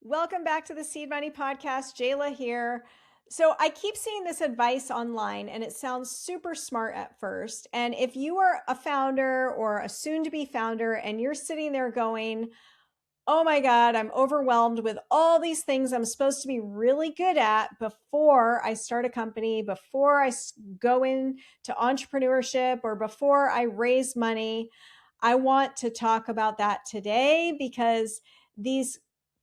Welcome back to the Seed Money Podcast. Jayla here. So I keep seeing this advice online and it sounds super smart at first. And if you are a founder or a soon to be founder and you're sitting there going, oh my God, I'm overwhelmed with all these things I'm supposed to be really good at before I start a company, before I go into entrepreneurship, or before I raise money. I want to talk about that today because these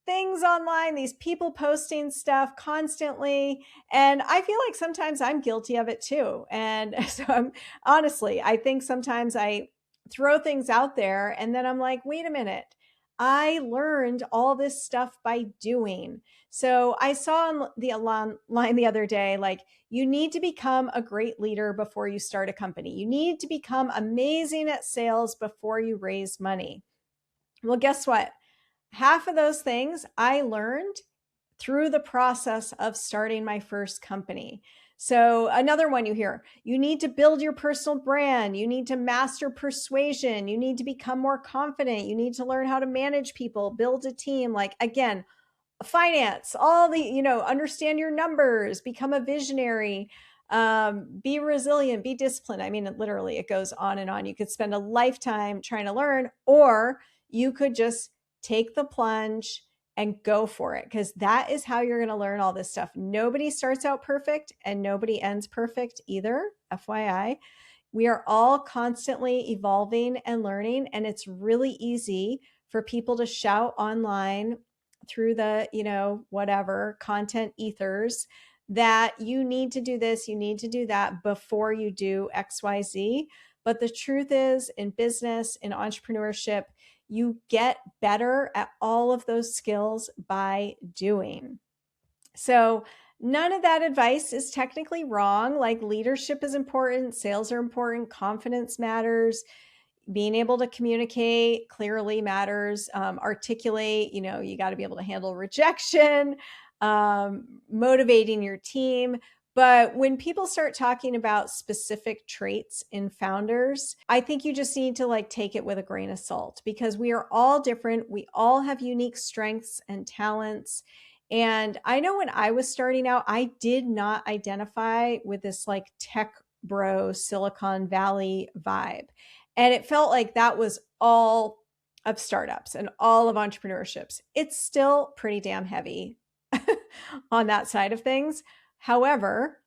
things online, these people posting stuff constantly, and I feel like sometimes I'm guilty of it too. And so honestly, I think sometimes I throw things out there and then I'm like, wait a minute. I learned all this stuff by doing. So I saw on the line the other day, like, you need to become a great leader before you start a company. You need to become amazing at sales before you raise money. Well, guess what? Half of those things I learned through the process of starting my first company. So another one you hear, you need to build your personal brand. You need to master persuasion. You need to become more confident. You need to learn how to manage people, build a team. Like, again, finance, all the, understand your numbers, become a visionary, be resilient, be disciplined. I mean, literally, it goes on and on. You could spend a lifetime trying to learn, or you could just take the plunge and go for it, because that is how you're going to learn all this stuff. Nobody starts out perfect and nobody ends perfect either. FYI, we are all constantly evolving and learning, and it's really easy for people to shout online through the, whatever content ethers, that you need to do this, you need to do that before you do XYZ. But the truth is, in business, in entrepreneurship, you get better at all of those skills by doing. So none of that advice is technically wrong. Like, leadership is important, sales are important, confidence matters, being able to communicate clearly matters, articulate, you got to be able to handle rejection, motivating your team. But when people start talking about specific traits in founders, I think you just need to take it with a grain of salt, because we are all different. We all have unique strengths and talents. And I know when I was starting out, I did not identify with this tech bro, Silicon Valley vibe. And it felt like that was all of startups and all of entrepreneurships. It's still pretty damn heavy on that side of things. However,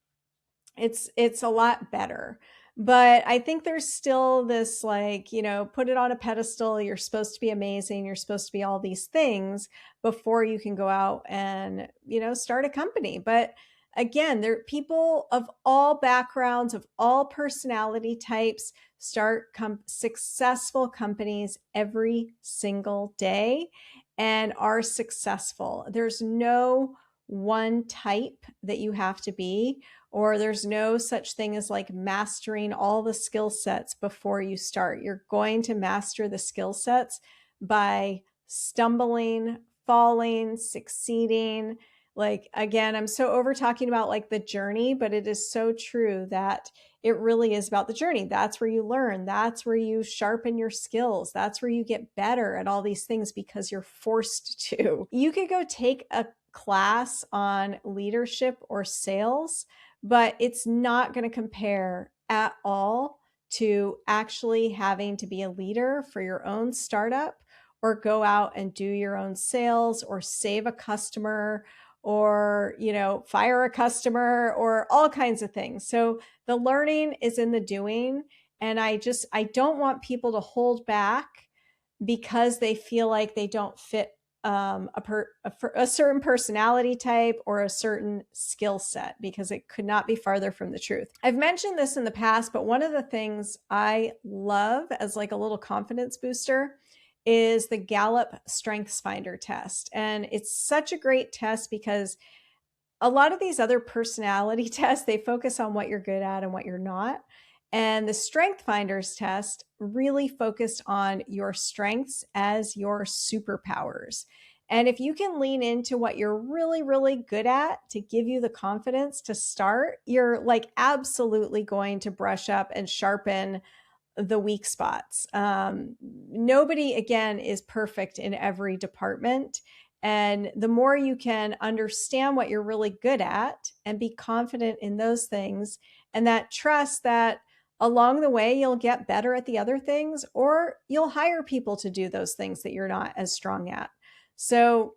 it's a lot better. But I think there's still this put it on a pedestal. You're supposed to be amazing. You're supposed to be all these things before you can go out and, start a company. But again, there are people of all backgrounds, of all personality types, start successful companies every single day and are successful. There's no one type that you have to be, or there's no such thing as mastering all the skill sets before you start. You're going to master the skill sets by stumbling, falling, succeeding. Again, I'm so over talking about the journey, but it is so true that it really is about the journey. That's where you learn. That's where you sharpen your skills. That's where you get better at all these things because you're forced to. You could go take a class on leadership or sales, but it's not going to compare at all to actually having to be a leader for your own startup, or go out and do your own sales, or save a customer, or fire a customer, or all kinds of things. So the learning is in the doing, and I don't want people to hold back because they feel like they don't fit a certain personality type or a certain skill set, because it could not be farther from the truth. I've mentioned this in the past, but one of the things I love as a little confidence booster is the Gallup Strengths Finder test. And it's such a great test because a lot of these other personality tests, they focus on what you're good at and what you're not. And the Strength Finders test really focused on your strengths as your superpowers. And if you can lean into what you're really, really good at to give you the confidence to start, you're absolutely going to brush up and sharpen the weak spots. Nobody, again, is perfect in every department. And the more you can understand what you're really good at and be confident in those things, and that trust that along the way you'll get better at the other things, or you'll hire people to do those things that you're not as strong at. So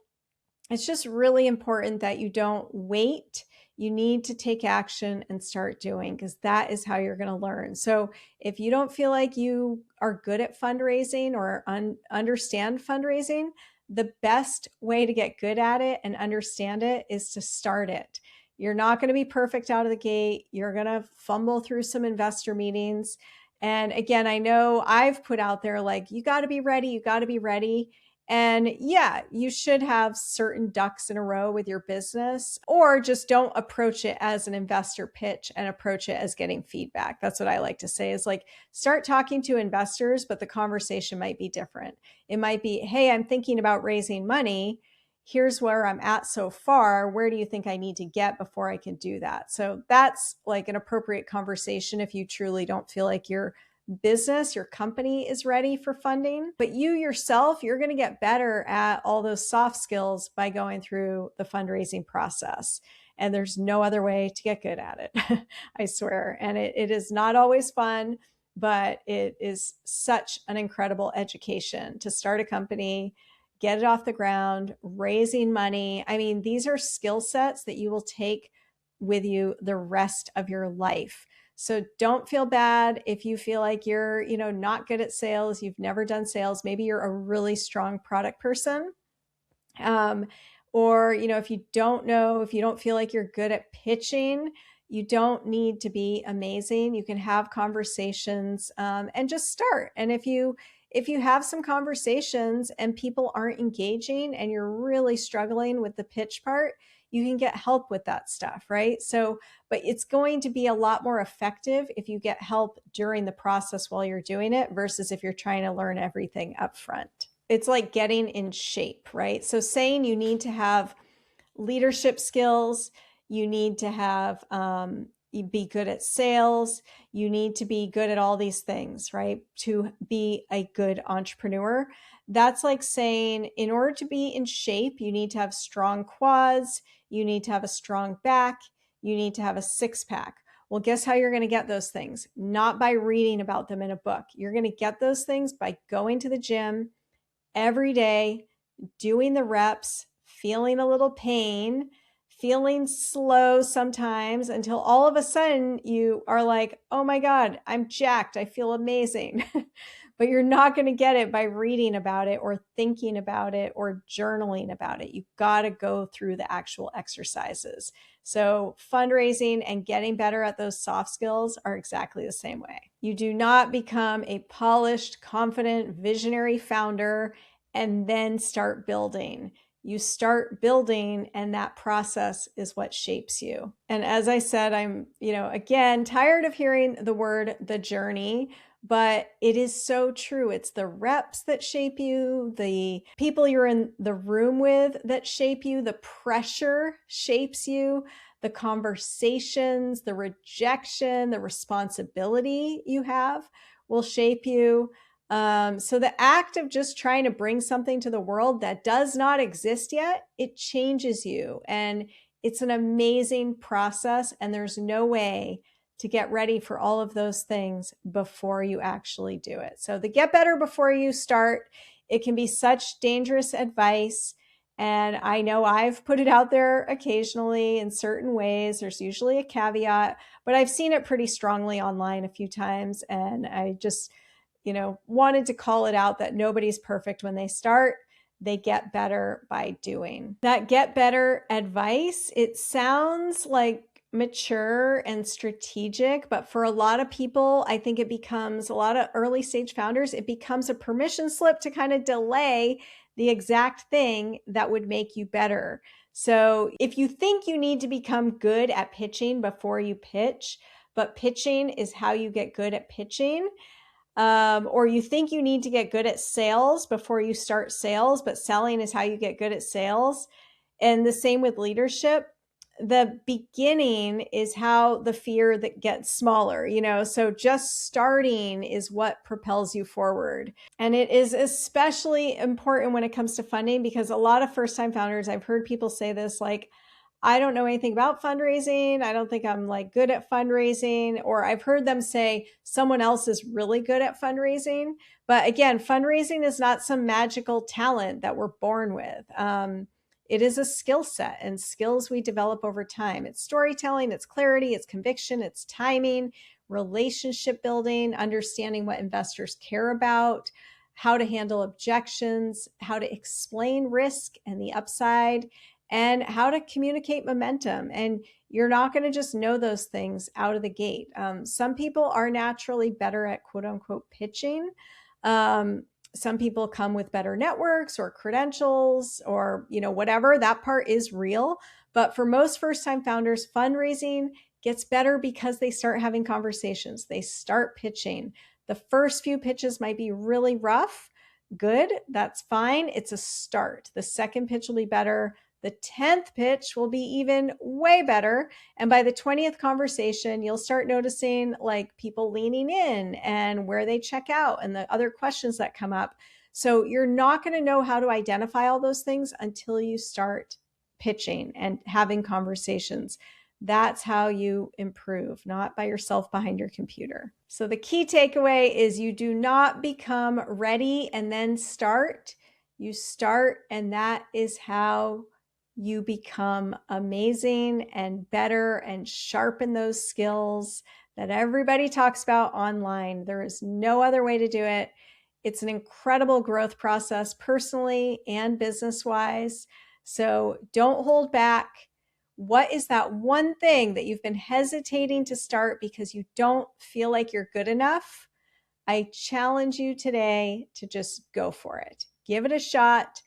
it's just really important that you don't wait. You need to take action and start doing, because that is how you're going to learn. So if you don't feel like you are good at fundraising or understand fundraising, the best way to get good at it and understand it is to start it. You're not going to be perfect out of the gate. You're going to fumble through some investor meetings. And again, I know I've put out there like, you got to be ready. You got to be ready. And yeah, you should have certain ducks in a row with your business, or just don't approach it as an investor pitch and approach it as getting feedback. That's what I like to say, is like, start talking to investors, but the conversation might be different. It might be, hey, I'm thinking about raising money. Here's where I'm at so far. Where do you think I need to get before I can do that? So that's like an appropriate conversation if you truly don't feel like your business, your company is ready for funding. But you yourself, you're going to get better at all those soft skills by going through the fundraising process. And there's no other way to get good at it, I swear. And it is not always fun, but it is such an incredible education to start a company, get it off the ground, raising money. I mean, these are skill sets that you will take with you the rest of your life. So don't feel bad if you feel like you're, not good at sales, you've never done sales. Maybe you're a really strong product person. Or, if you don't know, if you don't feel like you're good at pitching, you don't need to be amazing. You can have conversations and just start. And if you have some conversations and people aren't engaging and you're really struggling with the pitch part, you can get help with that stuff, right? So, but it's going to be a lot more effective if you get help during the process while you're doing it versus if you're trying to learn everything up front. It's like getting in shape, right? So saying you need to have leadership skills, you need to have be good at sales, you need to be good at all these things, right? To be a good entrepreneur. That's like saying in order to be in shape, you need to have strong quads, you need to have a strong back, you need to have a six pack. Well, guess how you're going to get those things? Not by reading about them in a book. You're going to get those things by going to the gym every day, doing the reps, feeling a little pain, feeling slow sometimes, until all of a sudden you are like, oh my God, I'm jacked. I feel amazing. But you're not going to get it by reading about it or thinking about it or journaling about it. You've got to go through the actual exercises. So fundraising and getting better at those soft skills are exactly the same way. You do not become a polished, confident, visionary founder and then start building. You start building, and that process is what shapes you. And as I said, I'm, again, tired of hearing the word the journey, but it is so true. It's the reps that shape you, the people you're in the room with that shape you, the pressure shapes you, the conversations, the rejection, the responsibility you have will shape you. So the act of just trying to bring something to the world that does not exist yet, it changes you. And it's an amazing process. And there's no way to get ready for all of those things before you actually do it. So the get better before you start, it can be such dangerous advice. And I know I've put it out there occasionally in certain ways. There's usually a caveat, but I've seen it pretty strongly online a few times. And I just, wanted to call it out that nobody's perfect when they start. They get better by doing. That get better advice, it sounds like mature and strategic, but for a lot of people, I think it becomes, a lot of early stage founders, it becomes a permission slip to kind of delay the exact thing that would make you better. So if you think you need to become good at pitching before you pitch, but pitching is how you get good at pitching, or you think you need to get good at sales before you start sales, but selling is how you get good at sales. And the same with leadership. the beginning is how the fear that gets smaller, so just starting is what propels you forward. And it is especially important when it comes to funding, because a lot of first-time founders, I've heard people say this, like, I don't know anything about fundraising. I don't think I'm like good at fundraising. Or I've heard them say someone else is really good at fundraising. But again, fundraising is not some magical talent that we're born with. It is a skill set, and skills we develop over time. It's storytelling, it's clarity, it's conviction, it's timing, relationship building, understanding what investors care about, how to handle objections, how to explain risk and the upside, and how to communicate momentum. And you're not going to just know those things out of the gate. Some people are naturally better at quote unquote pitching. Some people come with better networks or credentials or, whatever. That part is real. But for most first-time founders, fundraising gets better because they start having conversations. They start pitching. The first few pitches might be really rough. Good, that's fine. It's a start. The second pitch will be better. The 10th pitch will be even way better. And by the 20th conversation, you'll start noticing like people leaning in and where they check out and the other questions that come up. So you're not going to know how to identify all those things until you start pitching and having conversations. That's how you improve, not by yourself behind your computer. So the key takeaway is you do not become ready and then start. You start, and that is how you become amazing and better and sharpen those skills that everybody talks about online. There is no other way to do it. It's an incredible growth process, personally and business-wise. So don't hold back. What is that one thing that you've been hesitating to start because you don't feel like you're good enough? I challenge you today to just go for it. Give it a shot.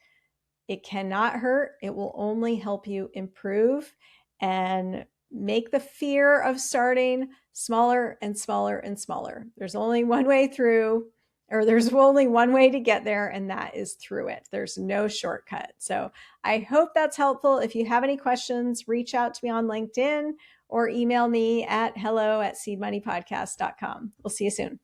It cannot hurt. It will only help you improve and make the fear of starting smaller and smaller and smaller. There's only one way through, or there's only one way to get there, and that is through it. There's no shortcut. So I hope that's helpful. If you have any questions, reach out to me on LinkedIn or email me at hello@seedmoneypodcast.com. We'll see you soon.